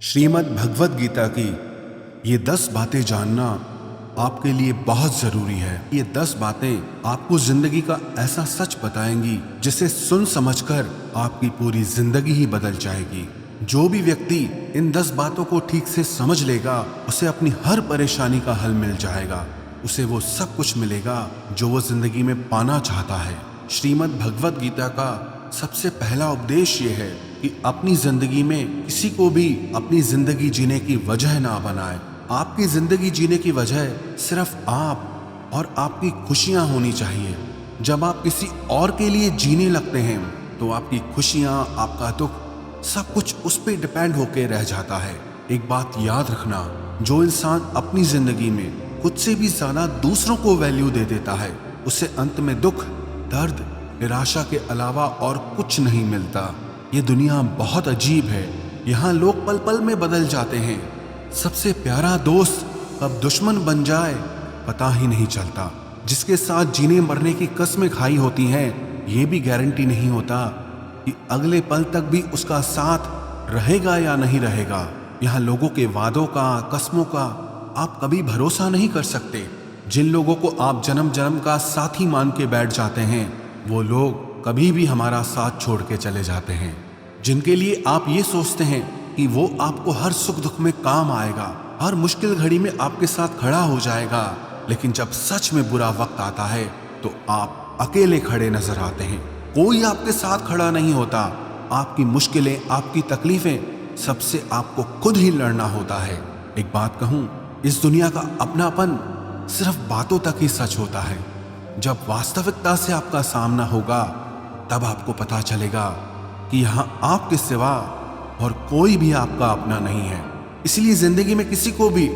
श्रीमद् भगवद गीता की ये 10 बातें जानना आपके लिए बहुत जरूरी है। ये 10 बातें आपको जिंदगी का ऐसा सच बताएंगी जिसे सुन समझकर आपकी पूरी जिंदगी ही बदल जाएगी। जो भी व्यक्ति इन 10 बातों को ठीक से समझ लेगा उसे अपनी हर परेशानी का हल मिल जाएगा। उसे वो सब कुछ मिलेगा जो वो जिंदगी में पाना चाहता है। श्रीमद् भगवद गीता का सबसे पहला उपदेश ये है कि अपनी जिंदगी में किसी को भी अपनी जिंदगी जीने की वजह ना बनाए। आपकी जिंदगी जीने की वजह सिर्फ आप और आपकी खुशियां होनी चाहिए। जब आप किसी और के लिए जीने लगते हैं तो आपकी खुशियां, आपका दुख, सब कुछ उस पर डिपेंड होके रह जाता है। एक बात याद रखना, जो इंसान अपनी जिंदगी में खुद से भी ज्यादा दूसरों को वैल्यू दे देता है उसे अंत में दुख, दर्द, निराशा के अलावा और कुछ नहीं मिलता। ये दुनिया बहुत अजीब है। यहाँ लोग पल पल में बदल जाते हैं। सबसे प्यारा दोस्त कब दुश्मन बन जाए पता ही नहीं चलता। जिसके साथ जीने मरने की कसमें खाई होती हैं ये भी गारंटी नहीं होता कि अगले पल तक भी उसका साथ रहेगा या नहीं रहेगा। यहाँ लोगों के वादों का, कसमों का आप कभी भरोसा नहीं कर सकते। जिन लोगों को आप जन्म जन्म का साथी मान के बैठ जाते हैं वो लोग कभी भी हमारा साथ छोड़ के चले जाते हैं। जिनके लिए आप ये सोचते हैं कि वो आपको हर सुख दुख में काम आएगा, हर मुश्किल घड़ी में आपके साथ खड़ा हो जाएगा, लेकिन जब सच में बुरा वक्त आता है तो आप अकेले खड़े नजर आते हैं। कोई आपके साथ खड़ा नहीं होता। आपकी मुश्किलें, आपकी तकलीफें सबसे आपको खुद ही लड़ना होता है। एक बात कहूं, इस दुनिया का अपनापन सिर्फ बातों तक ही सच होता है। जब वास्तविकता से आपका सामना होगा तब आपको पता चलेगा कि यहाँ आपके सिवा और कोई भी आपका अपना नहीं है। इसलिए जिंदगी में किसी को भी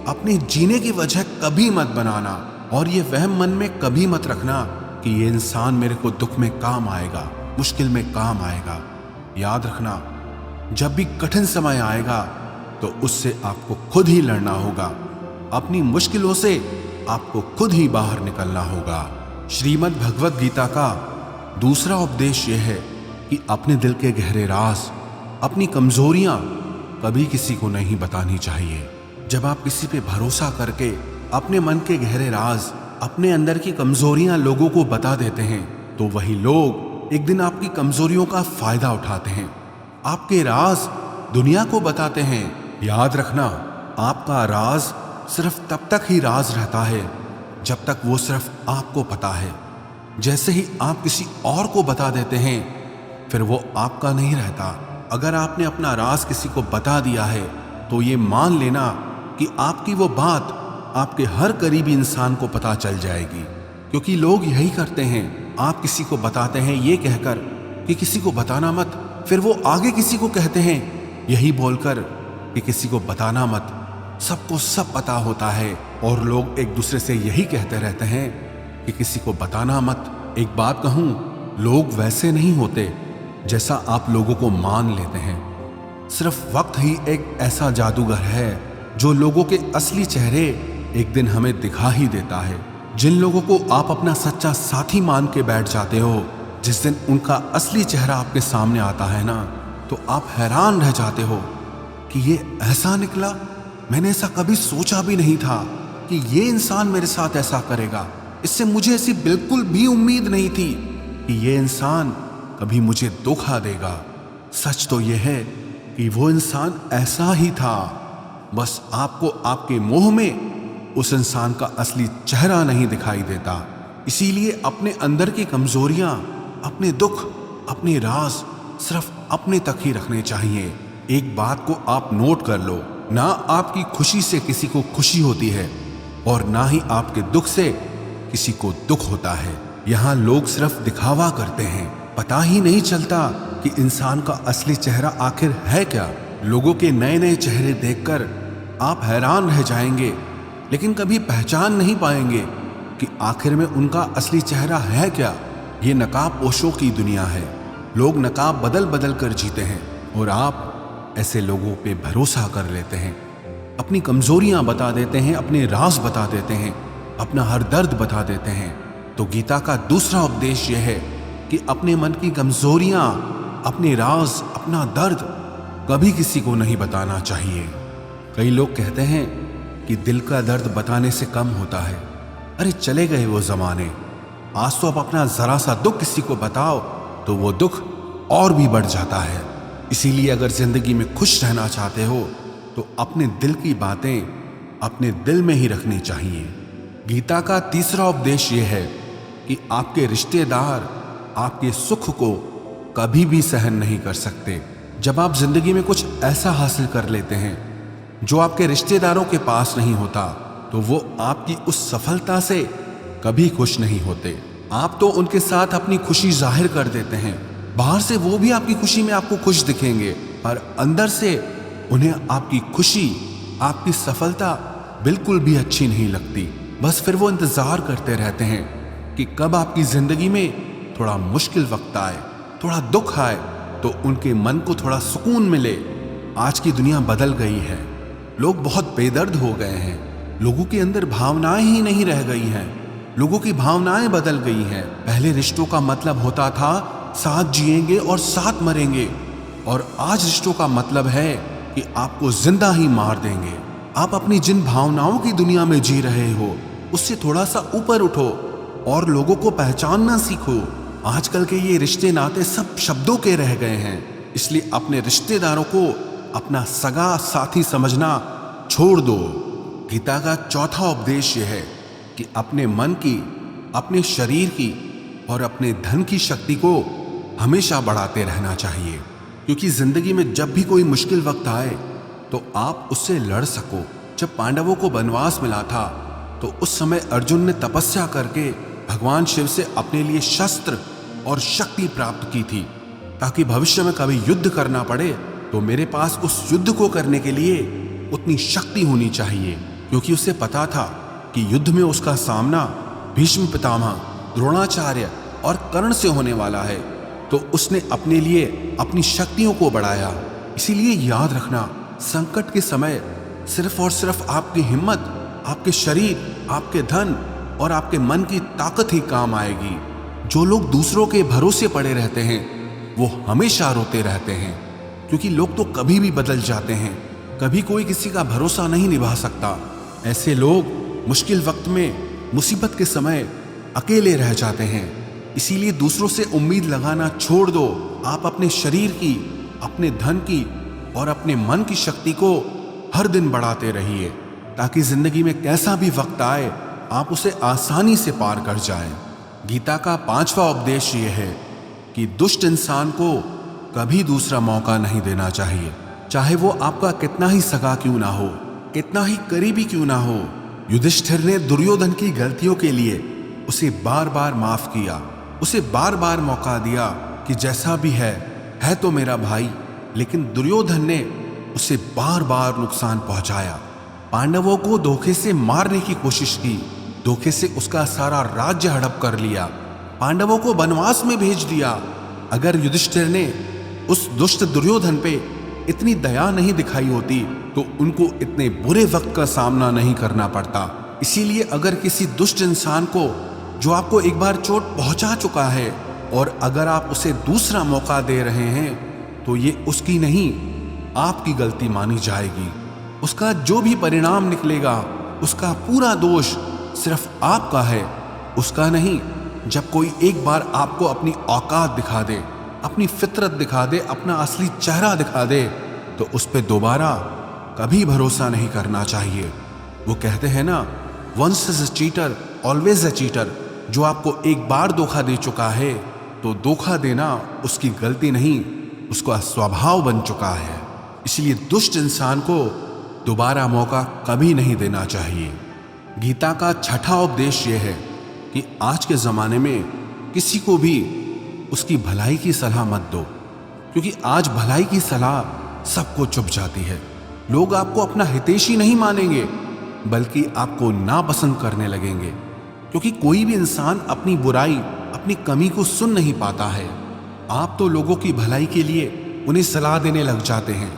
अपने जीने की वजह कभी मत बनाना और ये वहम मन में कभी मत रखना कि ये इंसान मेरे को दुख में काम आएगा, मुश्किल में काम आएगा। याद रखना, जब भी कठिन समय आएगा तो उससे आपको खुद ही लड़ना होगा। अपनी मुश्किलों से आपको खुद ही बाहर निकलना होगा। श्रीमद् भगवद गीता का दूसरा उपदेश यह है कि अपने दिल के गहरे राज, अपनी कमजोरियां कभी किसी को नहीं बतानी चाहिए। जब आप किसी पे भरोसा करके अपने मन के गहरे राज, अपने अंदर की कमजोरियां लोगों को बता देते हैं तो वही लोग एक दिन आपकी कमजोरियों का फायदा उठाते हैं, आपके राज दुनिया को बताते हैं। याद रखना, आपका राज सिर्फ तब तक ही राज रहता है जब तक वो सिर्फ आपको पता है। जैसे ही आप किसी और को बता देते हैं फिर वो आपका नहीं रहता। अगर आपने अपना राज किसी को बता दिया है तो ये मान लेना कि आपकी वो बात आपके हर करीबी इंसान को पता चल जाएगी। क्योंकि लोग यही करते हैं, आप किसी को बताते हैं ये कहकर कि किसी को बताना मत, फिर वो आगे किसी को कहते हैं यही बोलकर कि किसी को बताना मत। सबको सब पता होता है और लोग एक दूसरे से यही कहते रहते हैं कि किसी को बताना मत। एक बात कहूं, लोग वैसे नहीं होते जैसा आप लोगों को मान लेते हैं। सिर्फ वक्त ही एक ऐसा जादूगर है जो लोगों के असली चेहरे एक दिन हमें दिखा ही देता है। जिन लोगों को आप अपना सच्चा साथी मान के बैठ जाते हो, जिस दिन उनका असली चेहरा आपके सामने आता है ना, तो आप हैरान रह जाते हो कि ये ऐसा निकला। मैंने ऐसा कभी सोचा भी नहीं था कि ये इंसान मेरे साथ ऐसा करेगा। इससे मुझे ऐसी बिल्कुल भी उम्मीद नहीं थी कि ये इंसान कभी मुझे धोखा देगा। सच तो यह है कि वो इंसान ऐसा ही था, बस आपको आपके मोह में उस इंसान का असली चेहरा नहीं दिखाई देता। इसीलिए अपने अंदर की कमजोरियां, अपने दुख, अपने राज सिर्फ अपने तक ही रखने चाहिए। एक बात को आप नोट कर लो, ना आपकी खुशी से किसी को खुशी होती है और ना ही आपके दुख से किसी को दुख होता है। यहाँ लोग सिर्फ दिखावा करते हैं, पता ही नहीं चलता कि इंसान का असली चेहरा आखिर है क्या। लोगों के नए नए चेहरे देखकर आप हैरान रह जाएंगे, लेकिन कभी पहचान नहीं पाएंगे कि आखिर में उनका असली चेहरा है क्या। ये नकाब पोशों की दुनिया है। लोग नकाब बदल बदल कर जीते हैं और आप ऐसे लोगों पे भरोसा कर लेते हैं, अपनी कमजोरियां बता देते हैं, अपने राज बता देते हैं, अपना हर दर्द बता देते हैं। तो गीता का दूसरा उपदेश यह है कि अपने मन की कमजोरियां, अपने राज, अपना दर्द कभी किसी को नहीं बताना चाहिए। कई लोग कहते हैं कि दिल का दर्द बताने से कम होता है। अरे चले गए वो जमाने। आज तो अब अपना जरा सा दुख किसी को बताओ तो वो दुख और भी बढ़ जाता है। इसीलिए अगर जिंदगी में खुश रहना चाहते हो तो अपने दिल की बातें अपने दिल में ही रखनी चाहिए। गीता का तीसरा उपदेश यह है कि आपके रिश्तेदार आपके सुख को कभी भी सहन नहीं कर सकते। जब आप जिंदगी में कुछ ऐसा हासिल कर लेते हैं जो आपके रिश्तेदारों के पास नहीं होता, तो वो आपकी उस सफलता से कभी खुश नहीं होते। आप तो उनके साथ अपनी खुशी जाहिर कर देते हैं। बाहर से वो भी आपकी खुशी में आपको खुश दिखेंगे, पर अंदर से उन्हें आपकी खुशी, आपकी सफलता बिल्कुल भी अच्छी नहीं लगती। बस फिर वो इंतजार करते रहते हैं कि कब आपकी जिंदगी में थोड़ा मुश्किल वक्त आए, थोड़ा दुख आए, तो उनके मन को थोड़ा सुकून मिले। आज की दुनिया बदल गई है। लोग बहुत बेदर्द हो गए हैं। लोगों के अंदर भावनाएं ही नहीं रह गई हैं। लोगों की भावनाएं बदल गई हैं। पहले रिश्तों का मतलब होता था साथ जिएंगे और साथ मरेंगे, और आज रिश्तों का मतलब है कि आपको जिंदा ही मार देंगे। आप अपनी जिन भावनाओं की दुनिया में जी रहे हो उससे थोड़ा सा ऊपर उठो और लोगों को पहचानना सीखो। आजकल के ये रिश्ते नाते सब शब्दों के रह गए हैं। इसलिए अपने रिश्तेदारों को अपना सगा साथी समझना छोड़ दो। गीता का चौथा उपदेश यह है कि अपने मन की, अपने शरीर की और अपने धन की शक्ति को हमेशा बढ़ाते रहना चाहिए, क्योंकि जिंदगी में जब भी कोई मुश्किल वक्त आए तो आप उससे लड़ सको। जब पांडवों को वनवास मिला था तो उस समय अर्जुन ने तपस्या करके भगवान शिव से अपने लिए शस्त्र और शक्ति प्राप्त की थी, ताकि भविष्य में कभी युद्ध करना पड़े तो मेरे पास उस युद्ध को करने के लिए उतनी शक्ति होनी चाहिए। क्योंकि उसे पता था कि युद्ध में उसका सामना भीष्म पितामह, द्रोणाचार्य और कर्ण से होने वाला है, तो उसने अपने लिए अपनी शक्तियों को बढ़ाया। इसीलिए याद रखना, संकट के समय सिर्फ और सिर्फ आपकी हिम्मत, आपके शरीर, आपके धन और आपके मन की ताकत ही काम आएगी। जो लोग दूसरों के भरोसे पड़े रहते हैं वो हमेशा रोते रहते हैं, क्योंकि लोग तो कभी भी बदल जाते हैं। कभी कोई किसी का भरोसा नहीं निभा सकता। ऐसे लोग मुश्किल वक्त में, मुसीबत के समय अकेले रह जाते हैं। इसीलिए दूसरों से उम्मीद लगाना छोड़ दो। आप अपने शरीर की, अपने धन की और अपने मन की शक्ति को हर दिन बढ़ाते रहिए, ताकि जिंदगी में कैसा भी वक्त आए आप उसे आसानी से पार कर जाएं। गीता का पांचवा उपदेश ये है कि दुष्ट इंसान को कभी दूसरा मौका नहीं देना चाहिए, चाहे वो आपका कितना ही सगा क्यों ना हो, कितना ही करीबी क्यों ना हो। युधिष्ठिर ने दुर्योधन की गलतियों के लिए उसे बार बार माफ किया, उसे बार बार मौका दिया कि जैसा भी है तो मेरा भाई। लेकिन दुर्योधन ने उसे बार बार नुकसान पहुंचाया। पांडवों को धोखे से मारने की कोशिश की, धोखे से उसका सारा राज्य हड़प कर लिया, पांडवों को वनवास में भेज दिया। अगर युधिष्ठिर ने उस दुष्ट दुर्योधन पे इतनी दया नहीं दिखाई होती तो उनको इतने बुरे वक्त का सामना नहीं करना पड़ता। इसीलिए अगर किसी दुष्ट इंसान को, जो आपको एक बार चोट पहुंचा चुका है, और अगर आप उसे दूसरा मौका दे रहे हैं तो ये उसकी नहीं, आपकी गलती मानी जाएगी। उसका जो भी परिणाम निकलेगा उसका पूरा दोष सिर्फ आपका है, उसका नहीं। जब कोई एक बार आपको अपनी औकात दिखा दे, अपनी फितरत दिखा दे, अपना असली चेहरा दिखा दे, तो उस पर दोबारा कभी भरोसा नहीं करना चाहिए। वो कहते हैं ना, once is a cheater always a cheater. जो आपको एक बार धोखा दे चुका है तो धोखा देना उसकी गलती नहीं, उसका स्वभाव बन चुका है। इसलिए दुष्ट इंसान को दोबारा मौका कभी नहीं देना चाहिए। गीता का छठा उपदेश यह है कि आज के ज़माने में किसी को भी उसकी भलाई की सलाह मत दो, क्योंकि आज भलाई की सलाह सबको चुभ जाती है। लोग आपको अपना हितैषी नहीं मानेंगे, बल्कि आपको नापसंद करने लगेंगे, क्योंकि कोई भी इंसान अपनी बुराई, अपनी कमी को सुन नहीं पाता है। आप तो लोगों की भलाई के लिए उन्हें सलाह देने लग जाते हैं।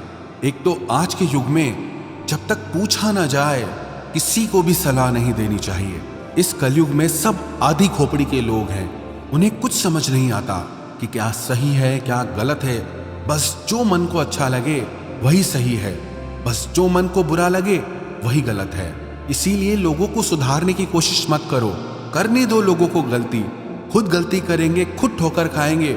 एक तो आज के युग में जब तक पूछा ना जाए किसी को भी सलाह नहीं देनी चाहिए। इस कलयुग में सब आधी खोपड़ी के लोग हैं, उन्हें कुछ समझ नहीं आता कि क्या सही है क्या गलत है। बस जो मन को अच्छा लगे वही सही है, बस जो मन को बुरा लगे वही गलत है। इसीलिए लोगों को सुधारने की कोशिश मत करो, करने दो लोगों को गलती। खुद गलती करेंगे, खुद ठोकर खाएंगे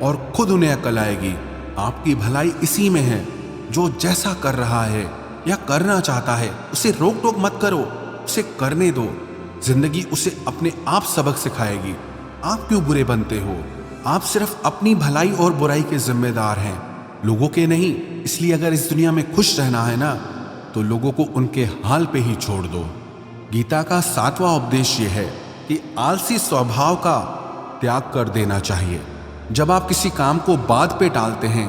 और खुद उन्हें अकल आएगी। आपकी भलाई इसी में है। जो जैसा कर रहा है या करना चाहता है उसे रोक टोक मत करो, उसे करने दो। जिंदगी उसे अपने आप सबक सिखाएगी। आप क्यों बुरे बनते हो? आप सिर्फ अपनी भलाई और बुराई के जिम्मेदार हैं, लोगों के नहीं। इसलिए अगर इस दुनिया में खुश रहना है ना, तो लोगों को उनके हाल पे ही छोड़ दो। गीता का 7वां उपदेश ये है कि आलसी स्वभाव का त्याग कर देना चाहिए। जब आप किसी काम को बाद पे टालते हैं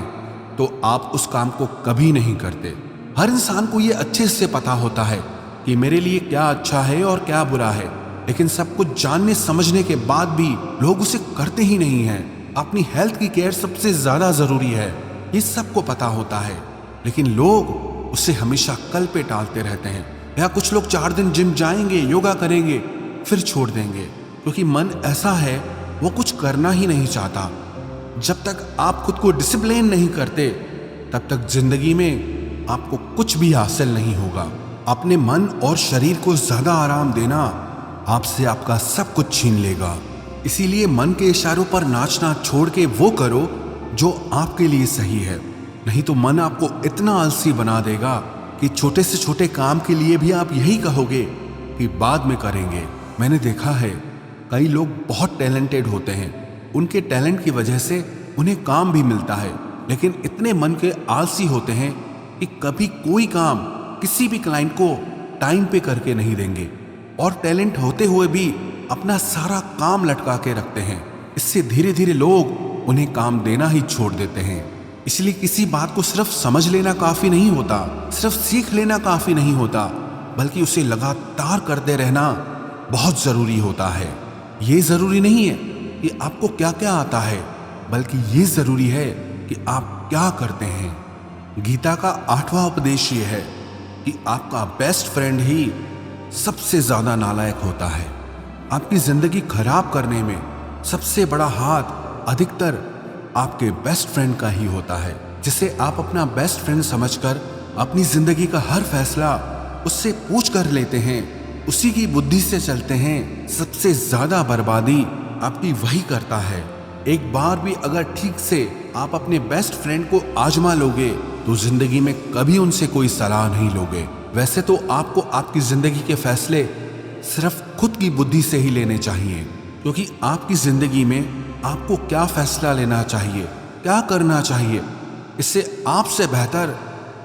तो आप उस काम को कभी नहीं करते। हर इंसान को ये अच्छे से पता होता है कि मेरे लिए क्या अच्छा है और क्या बुरा है, लेकिन सब कुछ जानने समझने के बाद भी लोग उसे करते ही नहीं हैं। अपनी हेल्थ की केयर सबसे ज्यादा जरूरी है, ये सबको पता होता है, लेकिन लोग उसे हमेशा कल पे टालते रहते हैं। या कुछ लोग 4 दिन जिम जाएंगे, योगा करेंगे, फिर छोड़ देंगे, क्योंकि मन ऐसा है वो कुछ करना ही नहीं चाहता। जब तक आप खुद को डिसिप्लिन नहीं करते तब तक जिंदगी में आपको कुछ भी हासिल नहीं होगा। अपने मन और शरीर को ज्यादा आराम देना आपसे आपका सब कुछ छीन लेगा। इसीलिए मन के इशारों पर नाचना छोड़ के वो करो जो आपके लिए सही है, नहीं तो मन आपको इतना आलसी बना देगा कि छोटे से छोटे काम के लिए भी आप यही कहोगे कि बाद में करेंगे। मैंने देखा है कई लोग बहुत टैलेंटेड होते हैं, उनके टैलेंट की वजह से उन्हें काम भी मिलता है, लेकिन इतने मन के आलसी होते हैं कि कभी कोई काम किसी भी क्लाइंट को टाइम पे करके नहीं देंगे, और टैलेंट होते हुए भी अपना सारा काम लटका के रखते हैं। इससे धीरे धीरे लोग उन्हें काम देना ही छोड़ देते हैं। इसलिए किसी बात को सिर्फ समझ लेना काफी नहीं होता, सिर्फ सीख लेना काफी नहीं होता, बल्कि उसे लगातार करते रहना बहुत जरूरी होता है। ये जरूरी नहीं है कि आपको क्या क्या आता है, बल्कि ये जरूरी है कि आप क्या करते हैं। गीता का 8वां उपदेश ये है कि आपका बेस्ट फ्रेंड ही सबसे ज्यादा नालायक होता है। आपकी जिंदगी खराब करने में सबसे बड़ा हाथ अधिकतर आपके बेस्ट फ्रेंड का ही होता है, जिसे आप अपना बेस्ट फ्रेंड समझकर अपनी जिंदगी का हर फैसला उससे पूछ कर लेते हैं, उसी की बुद्धि से चलते हैं। सबसे ज्यादा बर्बादी आपकी वही करता है। एक बार भी अगर ठीक से आप अपने बेस्ट फ्रेंड को आजमा लोगे तो जिंदगी में कभी उनसे कोई सलाह नहीं लोगे। वैसे तो आपको आपकी जिंदगी के फैसले सिर्फ खुद की बुद्धि से ही लेने चाहिए, क्योंकि आपकी जिंदगी में आपको क्या फैसला लेना चाहिए, क्या करना चाहिए, इससे आपसे बेहतर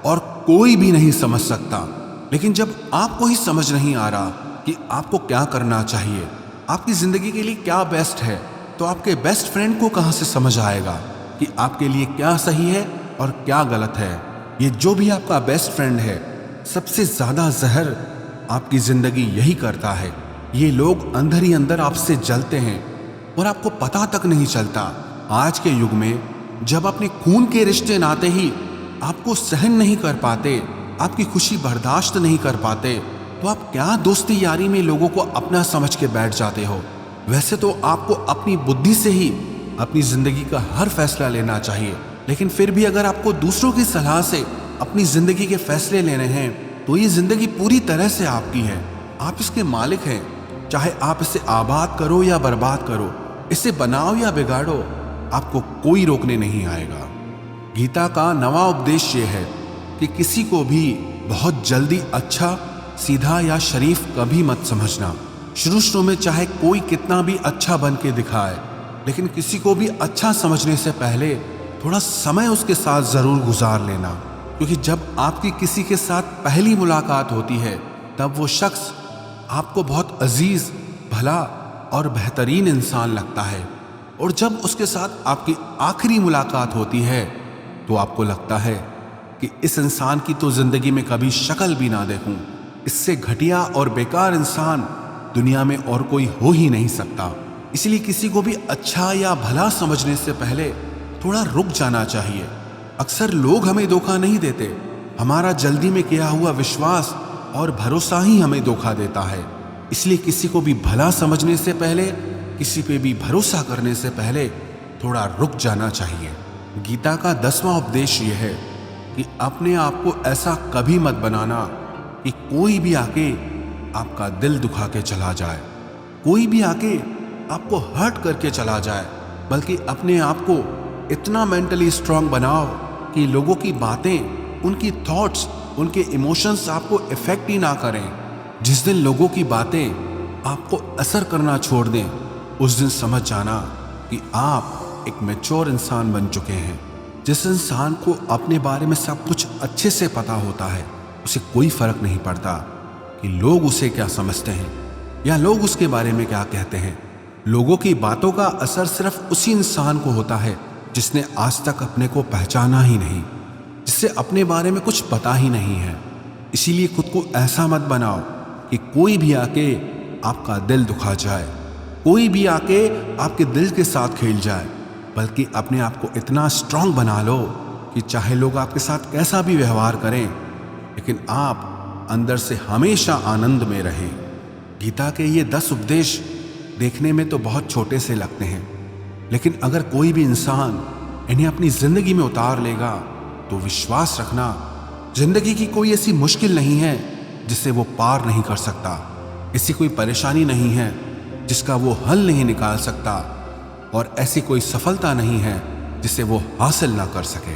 और कोई भी नहीं समझ सकता। लेकिन जब आपको ही समझ नहीं आ रहा कि आपको क्या करना चाहिए, आपकी जिंदगी के लिए क्या बेस्ट है, तो आपके बेस्ट फ्रेंड को कहां से समझ आएगा कि आपके लिए क्या सही है और क्या गलत है। ये जो भी आपका बेस्ट फ्रेंड है, सबसे ज्यादा जहर आपकी जिंदगी यही करता है। ये लोग अंदर ही अंदर आपसे जलते हैं और आपको पता तक नहीं चलता। आज के युग में जब अपने खून के रिश्ते नाते ही आपको सहन नहीं कर पाते, आपकी खुशी बर्दाश्त नहीं कर पाते, तो आप क्या दोस्ती यारी में लोगों को अपना समझ के बैठ जाते हो। वैसे तो आपको अपनी बुद्धि से ही अपनी जिंदगी का हर फैसला लेना चाहिए, लेकिन फिर भी अगर आपको दूसरों की सलाह से अपनी जिंदगी के फैसले लेने हैं तो ये जिंदगी पूरी तरह से आपकी है, आप इसके मालिक हैं। चाहे आप इसे आबाद करो या बर्बाद करो, इसे बनाओ या बिगाड़ो, आपको कोई रोकने नहीं आएगा। गीता का 9वां उपदेश ये है कि किसी को भी बहुत जल्दी अच्छा, सीधा या शरीफ कभी मत समझना। शुरू में चाहे कोई कितना भी अच्छा बन के दिखाए, लेकिन किसी को भी अच्छा समझने से पहले थोड़ा समय उसके साथ जरूर गुजार लेना, क्योंकि जब आपकी किसी के साथ पहली मुलाकात होती है तब वो शख्स आपको बहुत अजीज, भला और बेहतरीन इंसान लगता है, और जब उसके साथ आपकी आखिरी मुलाकात होती है तो आपको लगता है कि इस इंसान की तो जिंदगी में कभी शक्ल भी ना देखूं। इससे घटिया और बेकार इंसान दुनिया में और कोई हो ही नहीं सकता। इसलिए किसी को भी अच्छा या भला समझने से पहले थोड़ा रुक जाना चाहिए। अक्सर लोग हमें धोखा नहीं देते, हमारा जल्दी में किया हुआ विश्वास और भरोसा ही हमें धोखा देता है। इसलिए किसी को भी भला समझने से पहले, किसी पे भी भरोसा करने से पहले थोड़ा रुक जाना चाहिए। गीता का 10वां उपदेश यह है कि अपने आप को ऐसा कभी मत बनाना कि कोई भी आके आपका दिल दुखा के चला जाए, कोई भी आके आपको हर्ट करके चला जाए, बल्कि अपने आप को इतना मेंटली स्ट्रांग बनाओ कि लोगों की बातें, उनकी थॉट्स, उनके इमोशंस आपको इफेक्ट ही ना करें। जिस दिन लोगों की बातें आपको असर करना छोड़ दें, उस दिन समझ जाना कि आप एक मैच्योर इंसान बन चुके हैं। जिस इंसान को अपने बारे में सब कुछ अच्छे से पता होता है, उसे कोई फर्क नहीं पड़ता कि लोग उसे क्या समझते हैं या लोग उसके बारे में क्या कहते हैं। लोगों की बातों का असर सिर्फ उसी इंसान को होता है जिसने आज तक अपने को पहचाना ही नहीं, जिससे अपने बारे में कुछ पता ही नहीं है। इसीलिए खुद को ऐसा मत बनाओ कि कोई भी आके आपका दिल दुखा जाए, कोई भी आके आपके दिल के साथ खेल जाए, बल्कि अपने आप को इतना स्ट्रांग बना लो कि चाहे लोग आपके साथ कैसा भी व्यवहार करें, लेकिन आप अंदर से हमेशा आनंद में रहें। गीता के ये 10 उपदेश देखने में तो बहुत छोटे से लगते हैं, लेकिन अगर कोई भी इंसान इन्हें अपनी जिंदगी में उतार लेगा तो विश्वास रखना, जिंदगी की कोई ऐसी मुश्किल नहीं है जिसे वो पार नहीं कर सकता, ऐसी कोई परेशानी नहीं है जिसका वो हल नहीं निकाल सकता, और ऐसी कोई सफलता नहीं है जिसे वो हासिल ना कर सके।